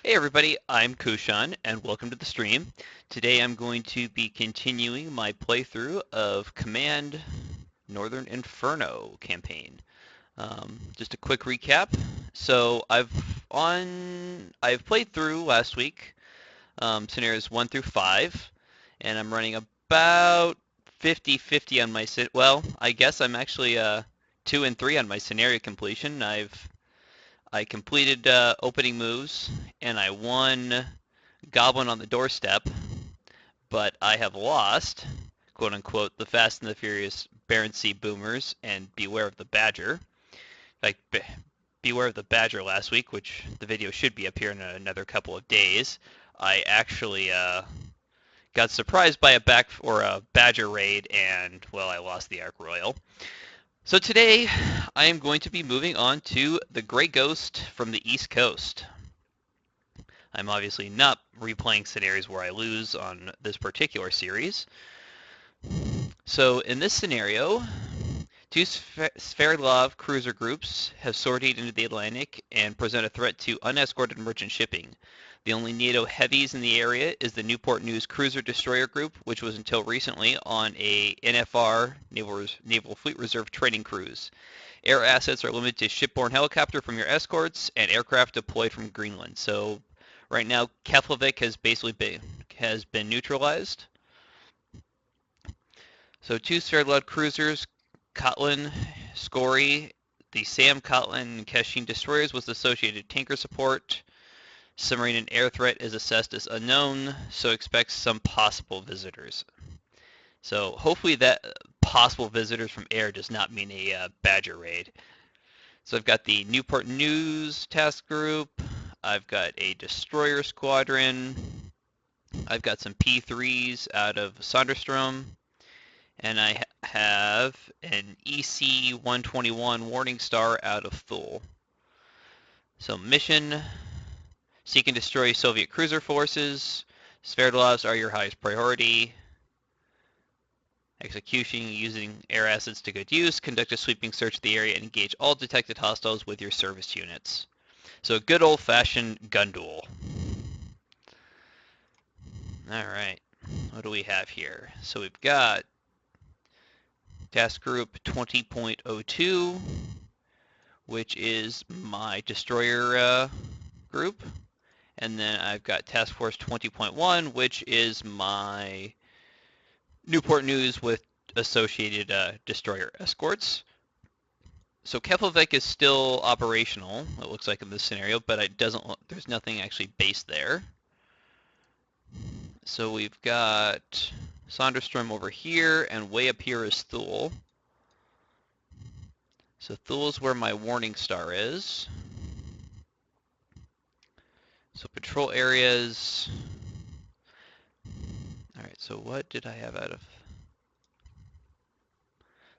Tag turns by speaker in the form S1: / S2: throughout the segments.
S1: Hey everybody, I'm Kushan and welcome to the stream. Today I'm going to be continuing my playthrough of Command Northern Inferno campaign. Just a quick recap. So I've played through last week scenarios 1 through 5, and I'm running about 50-50 on my well, I guess I'm actually 2 and 3 on my scenario completion. I completed opening moves, and I won Goblin on the Doorstep, but I have lost, quote unquote, the Fast and the Furious Baron C. Boomers and Beware of the Badger. Like, Beware of the Badger last week, which the video should be up here in another couple of days. I actually got surprised by a Badger raid, and, well, I lost the Ark Royal. So today, I am going to be moving on to the Grey Ghost from the East Coast. I'm obviously not replaying scenarios where I lose on this particular series. So in this scenario, two Sverdlov cruiser groups have sortied into the Atlantic and present a threat to unescorted merchant shipping. The only NATO heavies in the area is the Newport News Cruiser Destroyer Group, which was until recently on a NFR Naval Fleet Reserve training cruise. Air assets are limited to shipborne helicopter from your escorts and aircraft deployed from Greenland. So right now, Keflavik has been neutralized. So two Sverdlov cruisers, Kotlin, Scory, the Sam Kotlin and Keshin destroyers with associated tanker support. Submarine and air threat is assessed as unknown, so expect some possible visitors. So hopefully that possible visitors from air does not mean a Badger raid. So I've got the Newport News task group. I've got a destroyer squadron. I've got some P3s out of Sonderstrom. And I have an EC-121 Warning Star out of Thule. So mission, seek and destroy Soviet cruiser forces. Sverdlovs are your highest priority. Execution using air assets to good use. Conduct a sweeping search of the area and engage all detected hostiles with your service units. So a good old-fashioned gun duel. Alright, what do we have here? So we've got task group 20.02, which is my destroyer group. And then I've got task force 20.1, which is my Newport News with associated destroyer escorts. So Keflavik is still operational, it looks like in this scenario, but there's nothing actually based there. So we've got Sonderstrom over here, and way up here is Thule. So Thule is where my Warning Star is. So patrol areas. Alright, so what did I have out of...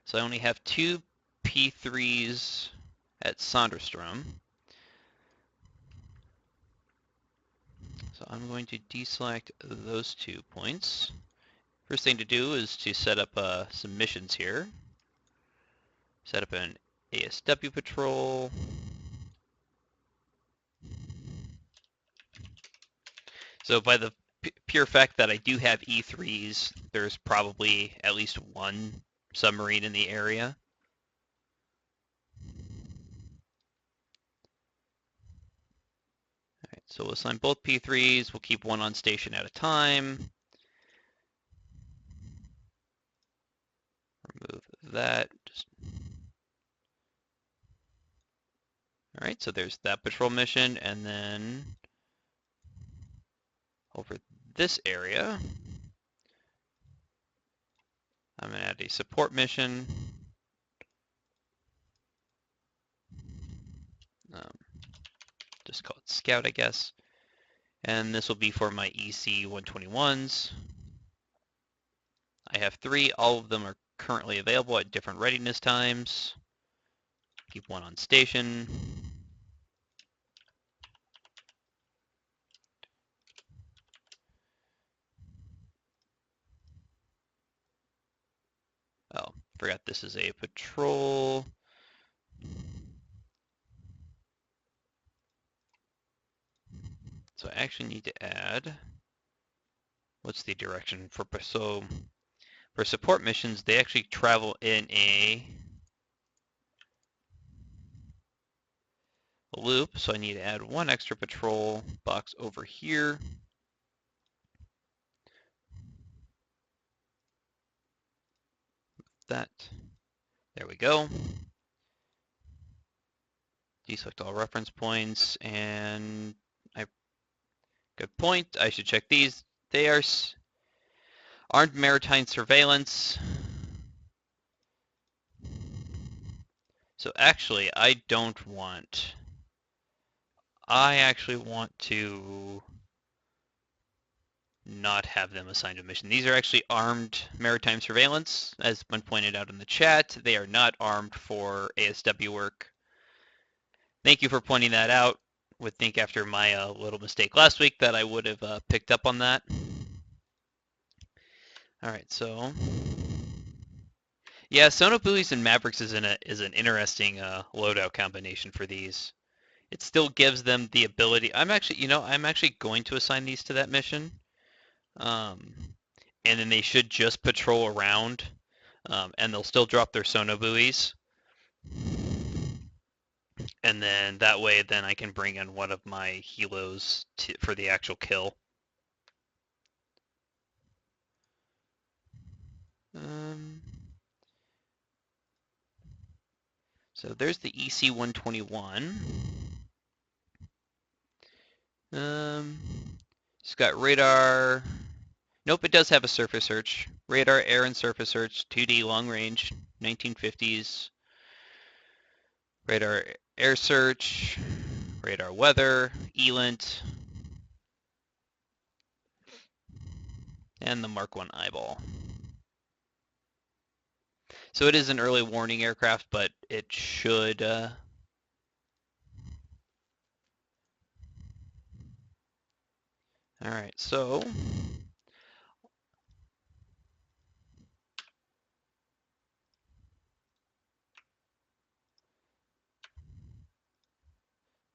S1: So I only have two P3s at Sonderstrom. So I'm going to deselect those 2 points. First thing to do is to set up some missions here. Set up an ASW patrol. So by the pure fact that I do have E3s, there's probably at least one submarine in the area. Alright, so we'll assign both P3s. We'll keep one on station at a time. Remove that. Alright, so there's that patrol mission, and then over this area, I'm going to add a support mission. Just call it Scout, I guess. And this will be for my EC-121s. I have 3. All of them are currently available at different readiness times. Keep one on station. Oh, forgot this is a patrol. So I actually need to add, what's the direction for, so for support missions, they actually travel in a loop, so I need to add one extra patrol box over here. That, there we go. Deselect all reference points, and good point. I should check these. They are armed maritime surveillance. So actually, I actually want to not have them assigned a mission. These are actually armed maritime surveillance, as been pointed out in the chat. They are not armed for ASW work. Thank you for pointing that out. Would think after my little mistake last week that I would have picked up on that. All right, so yeah, Sonobuoys and Mavericks is an interesting loadout combination for these. It still gives them the ability. I'm actually going to assign these to that mission. And then they should just patrol around, and they'll still drop their sonobuoys. And then that way, then I can bring in one of my helos for the actual kill. So there's the EC-121. It's got radar. Nope, it does have a surface search. Radar, air, and surface search, 2D long range, 1950s. Radar, air search, radar weather, ELINT, and the Mark 1 eyeball. So it is an early warning aircraft, but it should... Alright, so...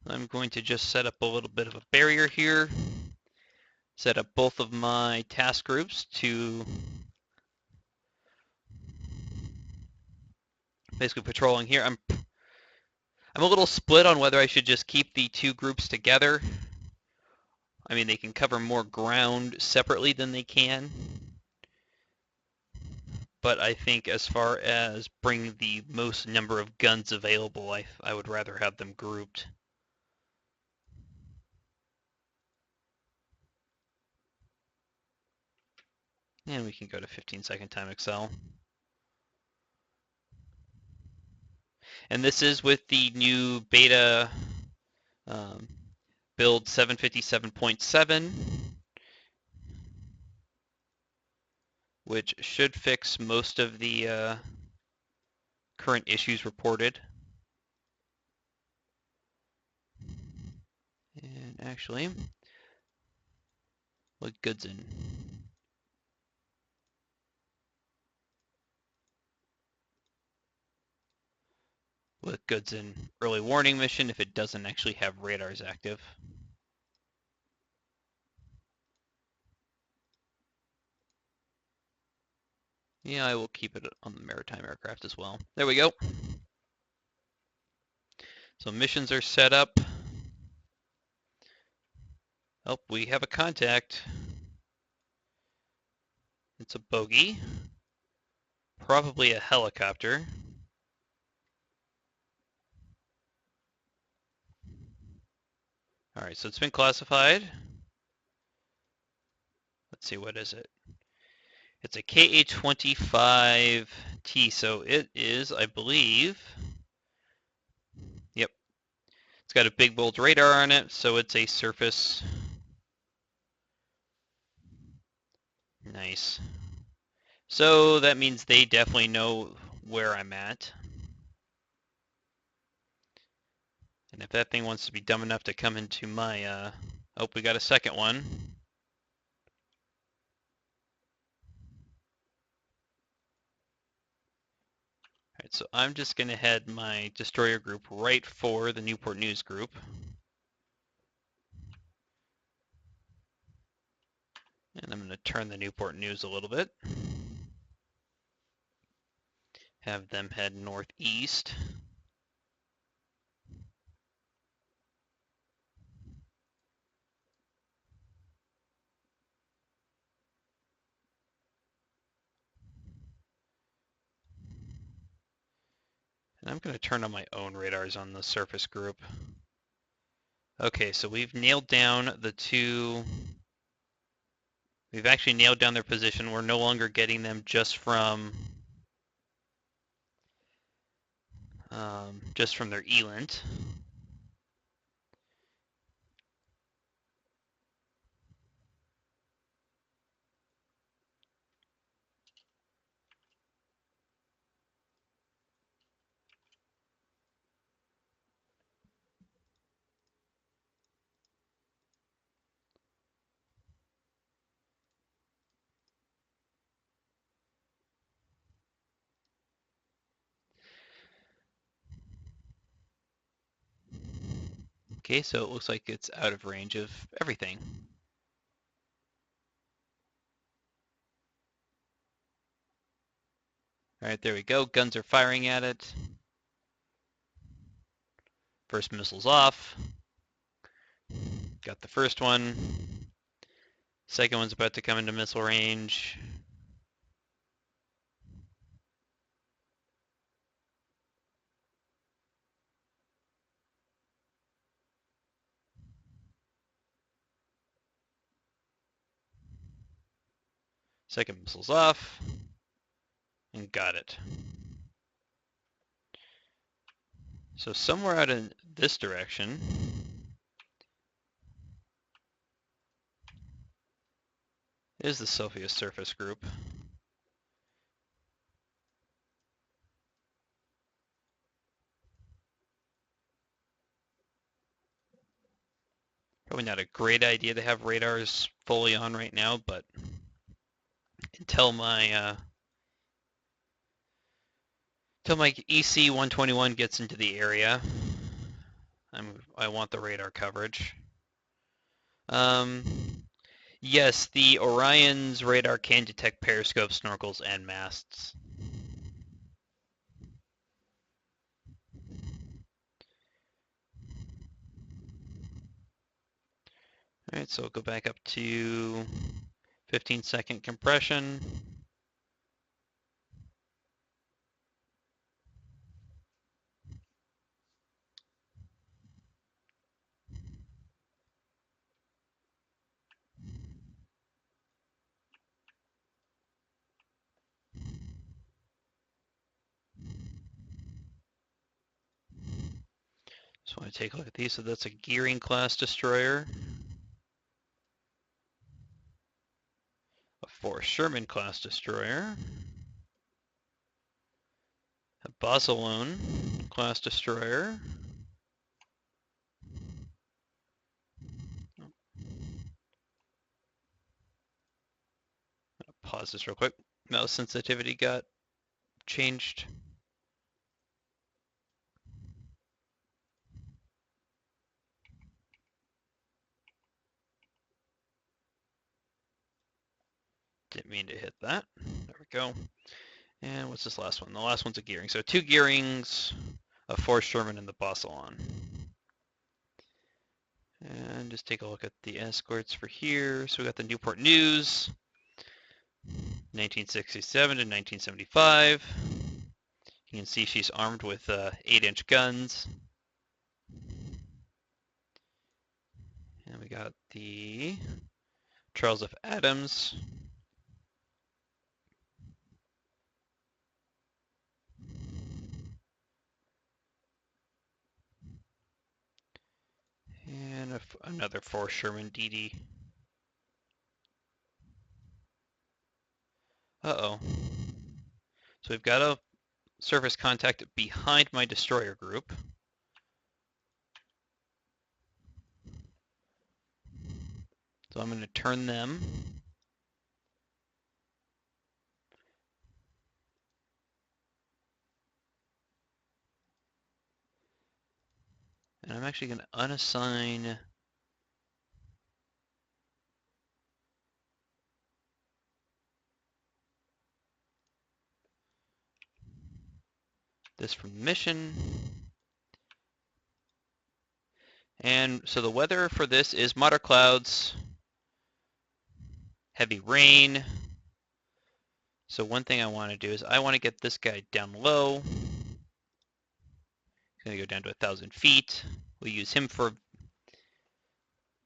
S1: I'm going to just set up a little bit of a barrier here. Set up both of my task groups to basically patrolling here. I'm a little split on whether I should just keep the two groups together. I mean, they can cover more ground separately than they can. But I think as far as bringing the most number of guns available, I would rather have them grouped. And we can go to 15-second time Excel. And this is with the new beta build 757.7, which should fix most of the current issues reported. And actually, look goods in. With goods in early warning mission if it doesn't actually have radars active. Yeah, I will keep it on the maritime aircraft as well. There we go. So missions are set up. Oh, we have a contact. It's a bogey. Probably a helicopter. All right, so it's been classified. Let's see, what is it? It's a KA-25T, so it is, I believe, yep. It's got a big bold radar on it, so it's a surface. Nice. So that means they definitely know where I'm at. And if that thing wants to be dumb enough to come into my, oh, we got a second one. Alright, so I'm just going to head my destroyer group right for the Newport News group. And I'm going to turn the Newport News a little bit. Have them head northeast. And I'm going to turn on my own radars on the surface group. Okay, so we've nailed down the two. We've actually nailed down their position. We're no longer getting them just from their ELINT. Okay, so it looks like it's out of range of everything. All right, there we go. Guns are firing at it. First missile's off. Got the first one. Second one's about to come into missile range. Second missile's off. And got it. So somewhere out in this direction is the Sophia surface group. Probably not a great idea to have radars fully on right now, but until my EC 121 gets into the area, I want the radar coverage. Yes, the Orion's radar can detect periscopes, snorkels, and masts. All right, so we'll go back up to 15-second compression. Just want to take a look at these. So that's a Gearing class destroyer, a Forrest Sherman class destroyer, a Barcelona class destroyer, pause this real quick. Mouse sensitivity got changed. Didn't mean to hit that. There we go. And what's this last one? The last one's a Gearing. So two Gearings, a Forrest Sherman, and the Barcelona. And just take a look at the escorts for here. So we got the Newport News, 1967 to 1975. You can see she's armed with 8-inch guns. And we got the Charles F. Adams. And another Forrest Sherman DD. Uh-oh. So we've got a surface contact behind my destroyer group. So I'm going to turn them. And I'm actually going to unassign this from the mission. And so the weather for this is moderate clouds, heavy rain. So one thing I want to do is I want to get this guy down low. He's going to go down to 1,000 feet. We'll use him for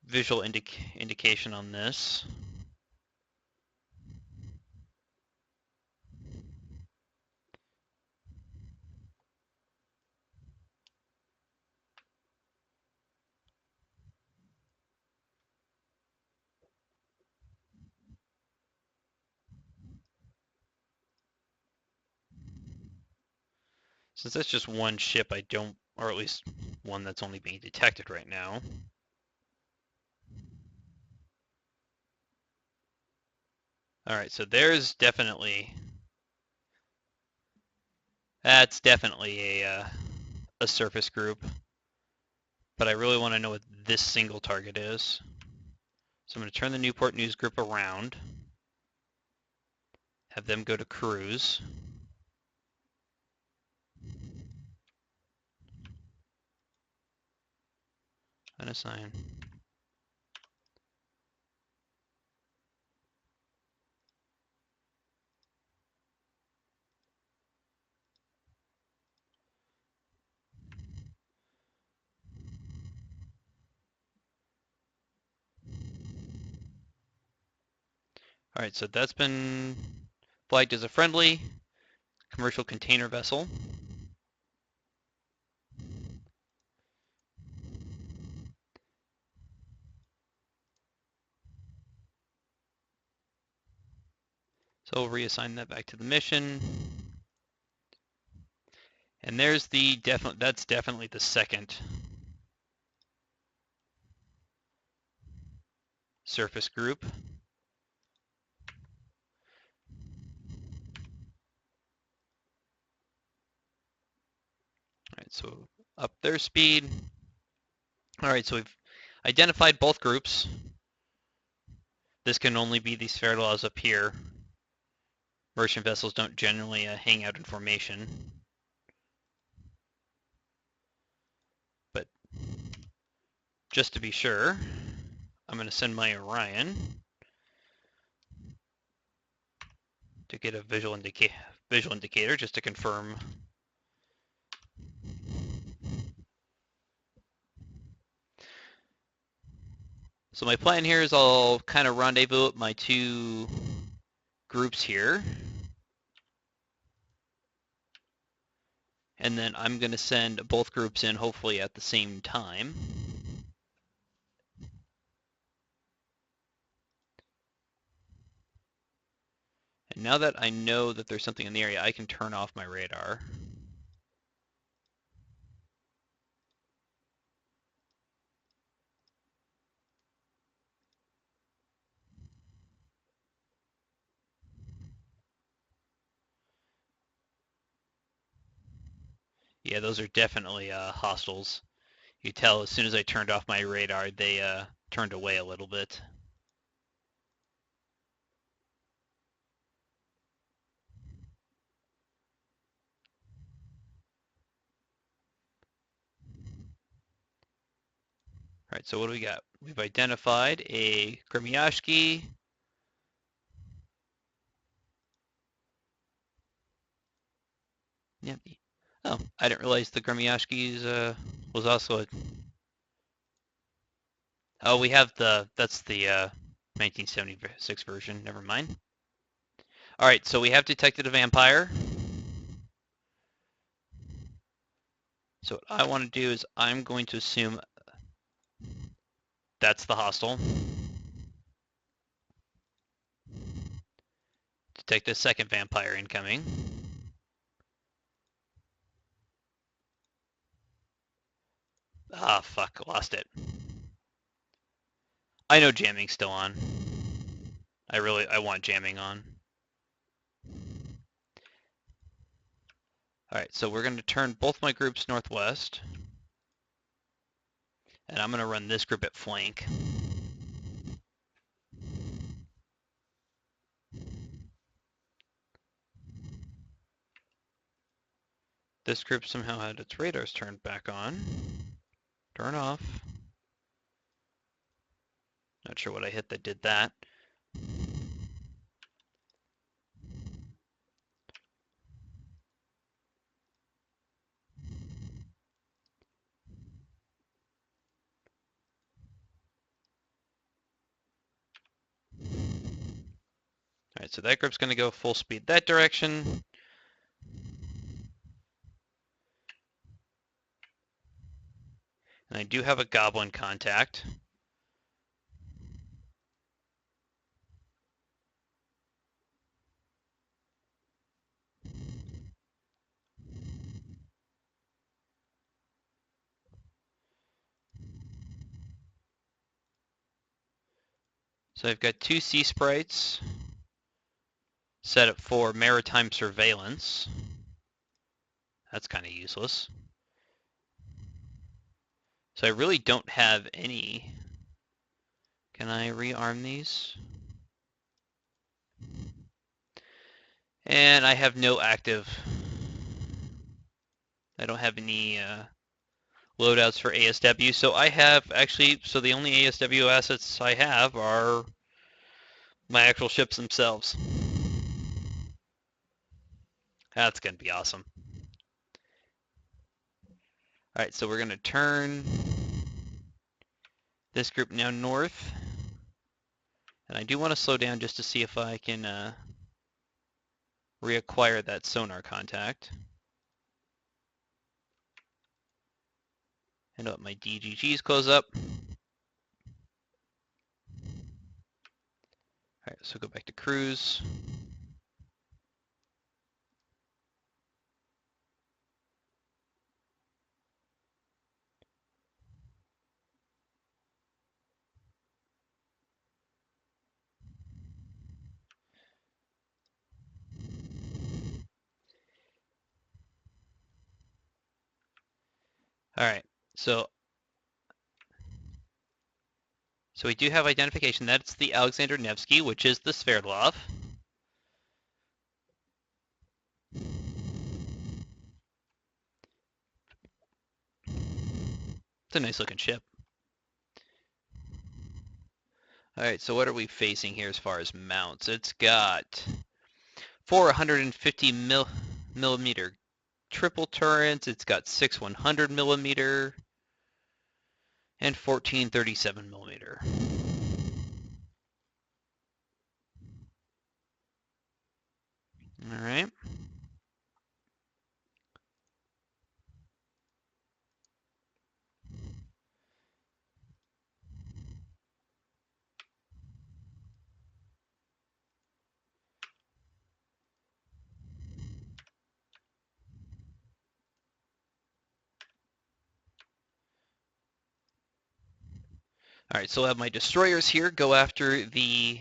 S1: visual indication on this. Since that's just one ship, I don't, or at least one that's only being detected right now. All right, so there's definitely, that's definitely a surface group, but I really want to know what this single target is. So I'm going to turn the Newport News group around, have them go to cruise. Unassign. All right, so that's been flagged as a friendly commercial container vessel. So we'll reassign that back to the mission. And there's the that's definitely the second surface group. All right, so up their speed. All right, so we've identified both groups. This can only be these Fairlaws up here. Merchant vessels don't generally hang out in formation. But just to be sure, I'm going to send my Orion to get a visual indicator just to confirm. So my plan here is I'll kind of rendezvous my two groups here. And then I'm going to send both groups in hopefully at the same time. And now that I know that there's something in the area, I can turn off my radar. Yeah, those are definitely hostiles. You tell as soon as I turned off my radar, they turned away a little bit. All right, so what do we got? We've identified a Grimyashki. Yep. Oh, I didn't realize the Grimyashki's was also a... Oh, we have that's the 1976 version. Never mind. All right, so we have detected a vampire. So what I want to do is I'm going to assume that's the hostile. Detect a second vampire incoming. Ah, fuck, lost it. I know jamming's still on. I want jamming on. All right, so we're going to turn both my groups northwest. And I'm going to run this group at flank. This group somehow had its radars turned back on. Turn off. Not sure what I hit that did that. Alright, so that group's going to go full speed that direction. And I do have a goblin contact. So I've got 2 sea sprites set up for maritime surveillance. That's kind of useless. So I really don't have any. Can I rearm these? And I have no active. I don't have any loadouts for ASW. So I have actually, so the only ASW assets I have are my actual ships themselves. That's going to be awesome. Alright, so we're going to turn this group now north. And I do want to slow down just to see if I can reacquire that sonar contact. And let my DGGs close up. Alright, so go back to cruise. Alright, so we do have identification. That's the Alexander Nevsky, which is the Sverdlov. It's a nice looking ship. Alright, so what are we facing here as far as mounts? It's got 450 millimeter triple turrets. It's got 6 100 millimeter and 14 37 millimeter. Alright. Alright, so I'll have my destroyers here go after the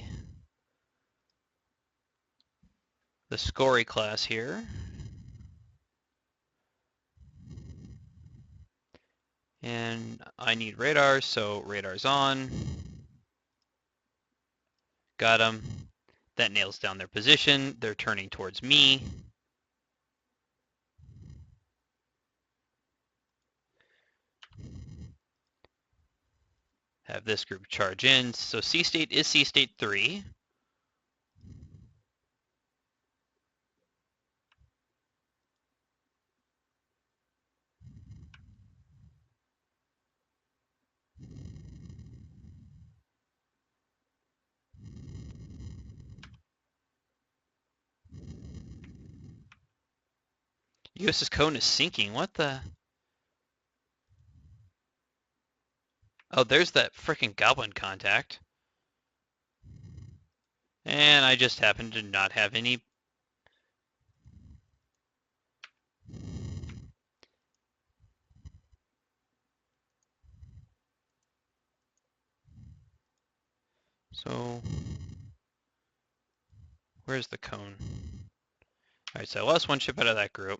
S1: Scori class here. And I need radar, so radar's on. Got them. That nails down their position. They're turning towards me. Have this group charge in. So C state is C state 3. USS Cone is sinking. What the? Oh, there's that frickin' goblin contact. And I just happen to not have any. So, where's the cone? Alright, so I lost one ship out of that group.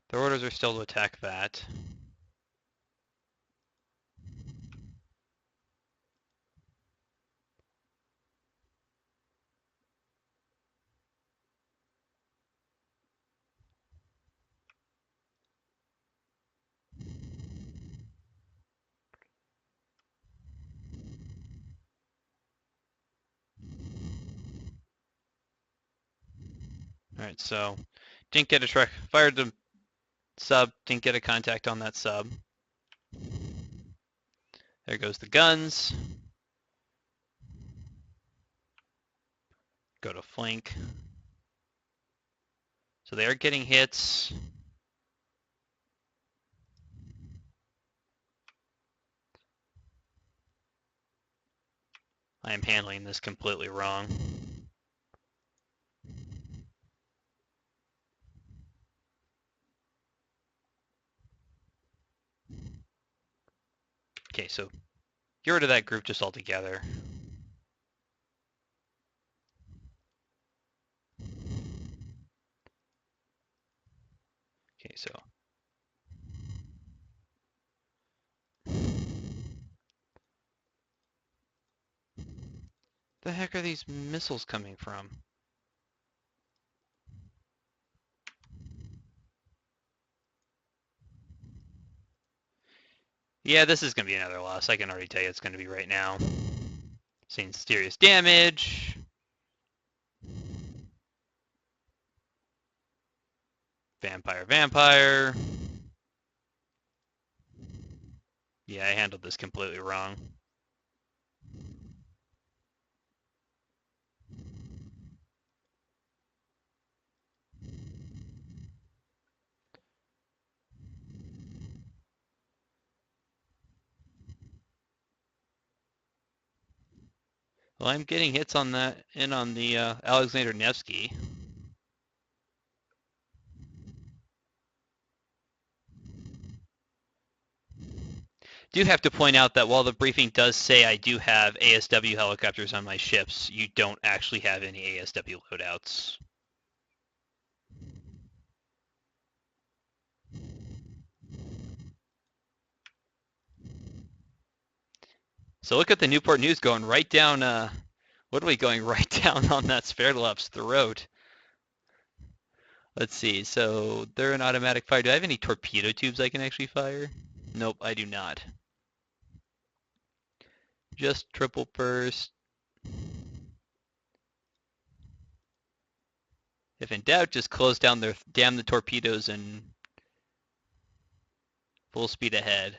S1: Their orders are still to attack that. Alright, so didn't get a truck. Fired the sub, didn't get a contact on that sub. There goes the guns. Go to flank. So they are getting hits. I am handling this completely wrong. Okay, so get rid of that group just altogether. Okay, so the heck are these missiles coming from? Yeah, this is going to be another loss. I can already tell you it's going to be right now. Seeing serious damage. Vampire, vampire. Yeah, I handled this completely wrong. Well, I'm getting hits on that and on the Alexander Nevsky. Do have to point out that while the briefing does say I do have ASW helicopters on my ships, you don't actually have any ASW loadouts. So look at the Newport News going right down, what are we going right down on that Sverdlov's throat? Let's see, so they're an automatic fire. Do I have any torpedo tubes I can actually fire? Nope, I do not. Just triple burst. If in doubt, just close down their damn the torpedoes and full speed ahead.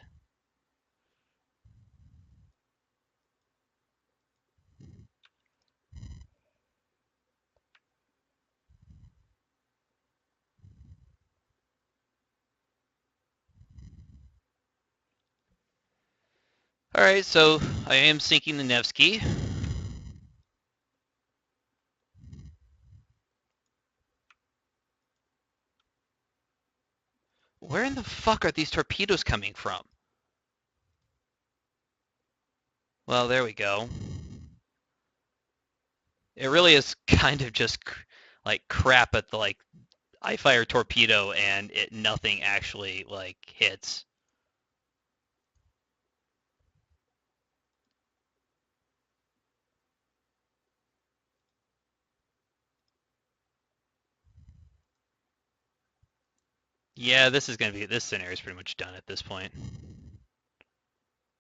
S1: Alright, so I am sinking the Nevsky. Where in the fuck are these torpedoes coming from? Well, there we go. It really is kind of just like crap at the like I fire torpedo and it nothing actually like hits. Yeah, this scenario is pretty much done at this point.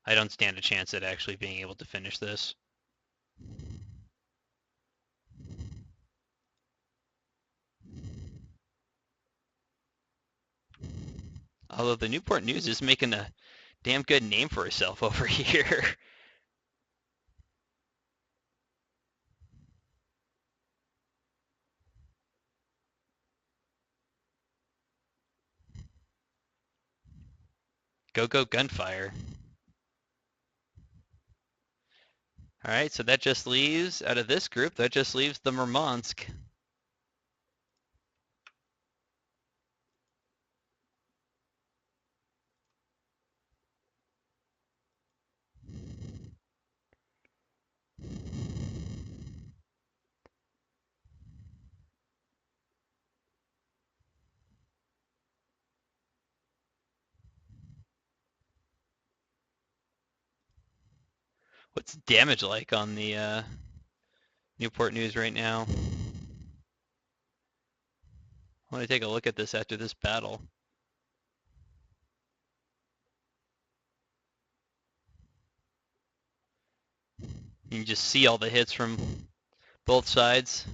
S1: I don't stand a chance at actually being able to finish this. Although the Newport News is making a damn good name for herself over here. Go go gunfire. Alright, so that just leaves, out of this group, that just leaves the Murmansk. What's damage like on the Newport News right now? I want to take a look at this after this battle. You can just see all the hits from both sides.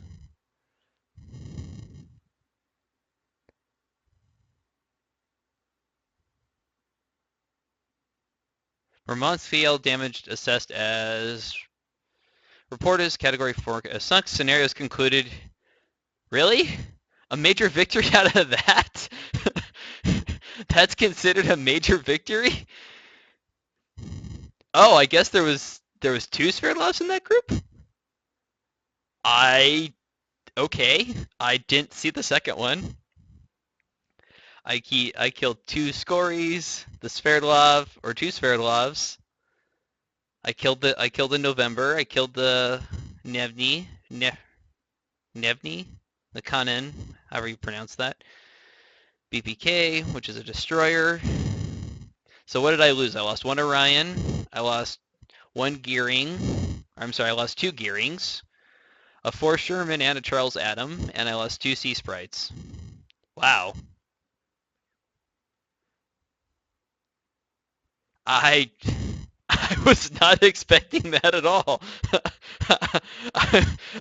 S1: Ramon's field damage assessed as reported category 4 sunk scenarios concluded. Really? A major victory out of that? That's considered a major victory? Oh, I guess there was two Spirit Loves in that group? I okay. I didn't see the second one. I killed two Scories, the Sverdlov, or two Sverdlovs. I killed the November. I killed the Nevni, the Kanen, however you pronounce that. BPK, which is a destroyer. So what did I lose? I lost one Orion. I lost one Gearing. I'm sorry, I lost two Gearings, a 4 Sherman and a Charles Atom, and I lost two Sea Sprites. Wow. I I was not expecting that at all.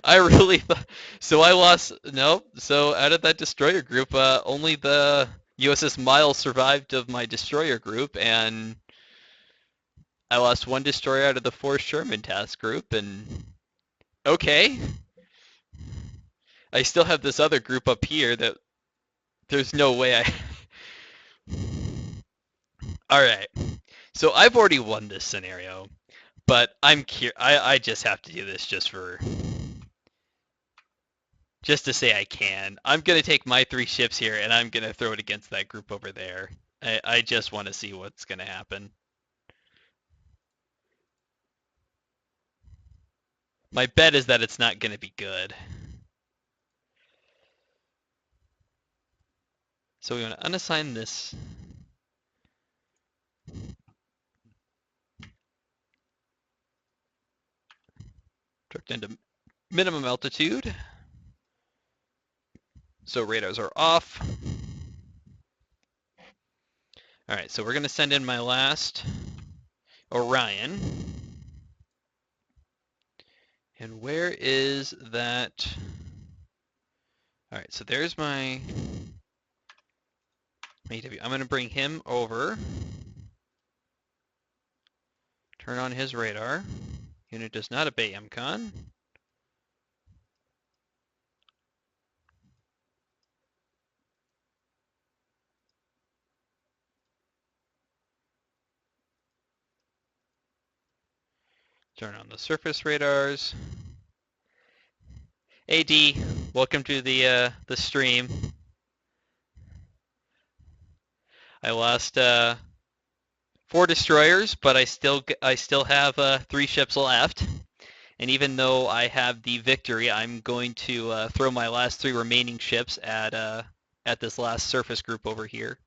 S1: I really thought so. I lost no. So out of that destroyer group, only the USS Miles survived of my destroyer group, and I lost one destroyer out of the 4 Sherman task group. And okay, I still have this other group up here that there's no way I. All right, so I've already won this scenario, but I just have to do this just to say I can. I'm gonna take my 3 ships here and I'm gonna throw it against that group over there. I just want to see what's gonna happen. My bet is that it's not gonna be good. So we want to unassign this. Drift into minimum altitude. So radars are off. All right, so we're gonna send in my last Orion. And where is that? All right, so there's my AW. I'm gonna bring him over. Turn on his radar. Unit does not obey MCON. Turn on the surface radars. AD, welcome to the stream. I lost 4 destroyers, but I still have 3 ships left. And even though I have the victory, I'm going to throw my last 3 remaining ships at this last surface group over here.